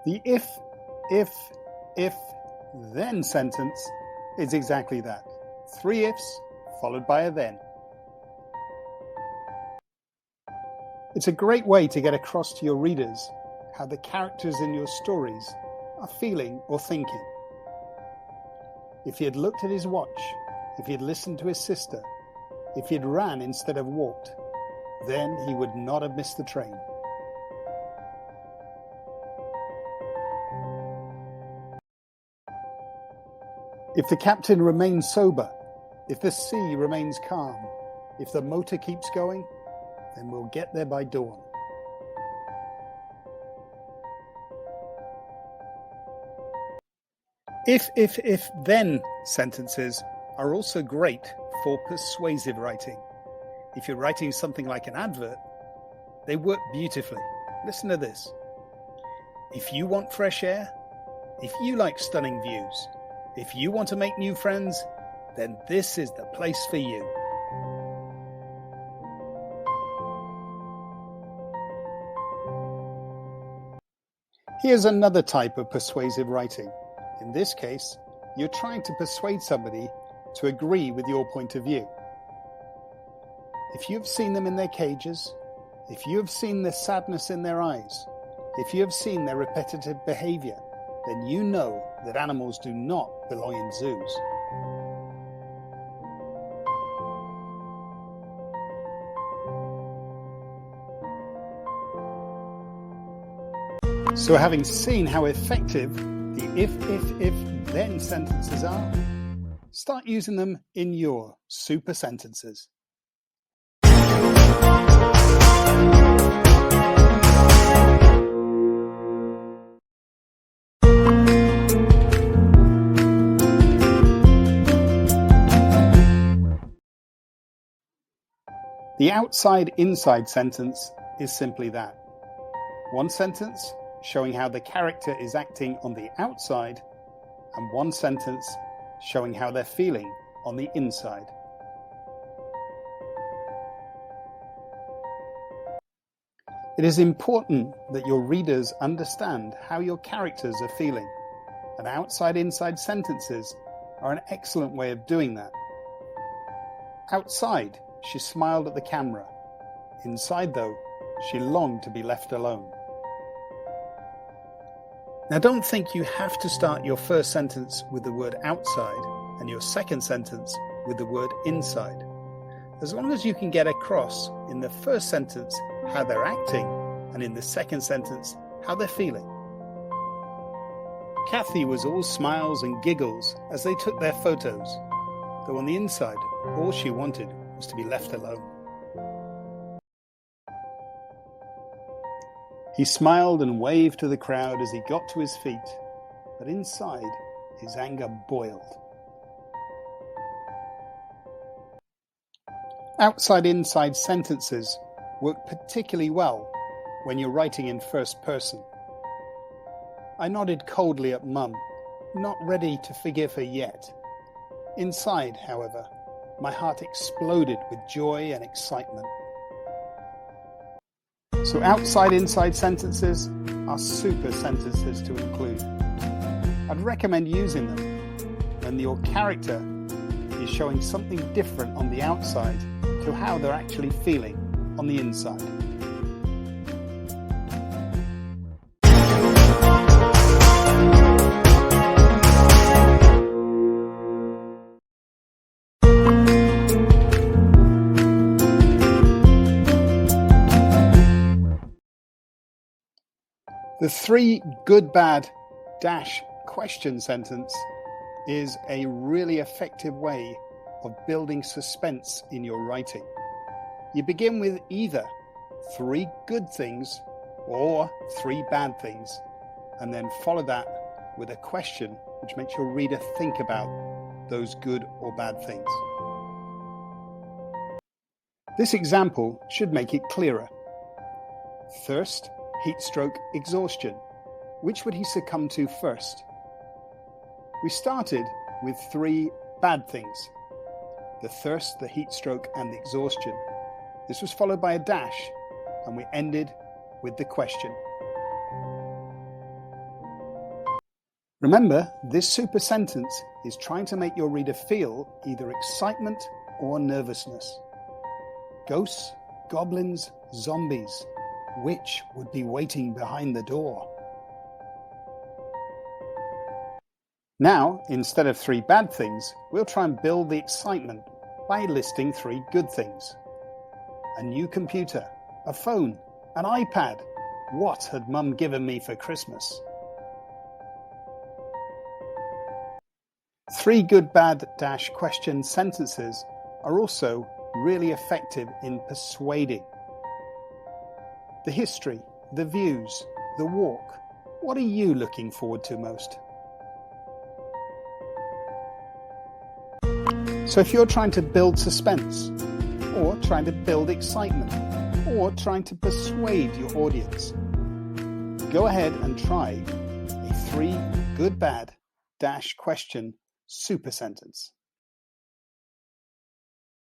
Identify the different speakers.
Speaker 1: The if, then sentence is exactly that. 3 ifs followed by a then. It's a great way to get across to your readers how the characters in your stories are feeling or thinking. If he had looked at his watch, if he had listened to his sister, if he had ran instead of walked, then he would not have missed the train. If the captain remains sober, if the sea remains calm, if the motor keeps going, then we'll get there by dawn. If, then sentences are also great for persuasive writing. If you're writing something like an advert, they work beautifully. Listen to this. If you want fresh air, if you like stunning views, if you want to make new friends, then this is the place for you. Here's another type of persuasive writing. In this case, you're trying to persuade somebody to agree with your point of view. If you've seen them in their cages, if you have seen the sadness in their eyes, if you have seen their repetitive behavior, then you know that animals do not belong in zoos. So having seen how effective the if, then sentences are, start using them in your super sentences. The outside-inside sentence is simply that. One sentence showing how the character is acting on the outside, and one sentence showing how they're feeling on the inside. It is important that your readers understand how your characters are feeling, and outside-inside sentences are an excellent way of doing that. Outside, she smiled at the camera. Inside, though, she longed to be left alone. Now, don't think you have to start your first sentence with the word outside and your second sentence with the word inside. As long as you can get across in the first sentence how they're acting and in the second sentence how they're feeling. Kathy was all smiles and giggles as they took their photos, though on the inside, all she wanted was to be left alone. He smiled and waved to the crowd as he got to his feet, but inside, his anger boiled. Outside-inside sentences work particularly well when you're writing in first person. I nodded coldly at Mum, not ready to forgive her yet. Inside, however, my heart exploded with joy and excitement. So outside-inside sentences are super sentences to include. I'd recommend using them when your character is showing something different on the outside to how they're actually feeling on the inside. The 3 good, bad, dash question sentence is a really effective way of building suspense in your writing. You begin with either 3 good things or 3 bad things, and then follow that with a question which makes your reader think about those good or bad things. This example should make it clearer. Thirst, heat stroke, exhaustion. Which would he succumb to first? We started with 3 bad things: the thirst, the heat stroke, and the exhaustion. This was followed by a dash, and we ended with the question. Remember, this super sentence is trying to make your reader feel either excitement or nervousness. Ghosts, goblins, zombies. Which would be waiting behind the door? Now, instead of 3 bad things, we'll try and build the excitement by listing 3 good things. A new computer, a phone, an iPad. What had Mum given me for Christmas? 3 good, bad, question sentences are also really effective in persuading. The history, the views, the walk. What are you looking forward to most? So if you're trying to build suspense, or trying to build excitement, or trying to persuade your audience, go ahead and try a 3 good, bad, question super sentence.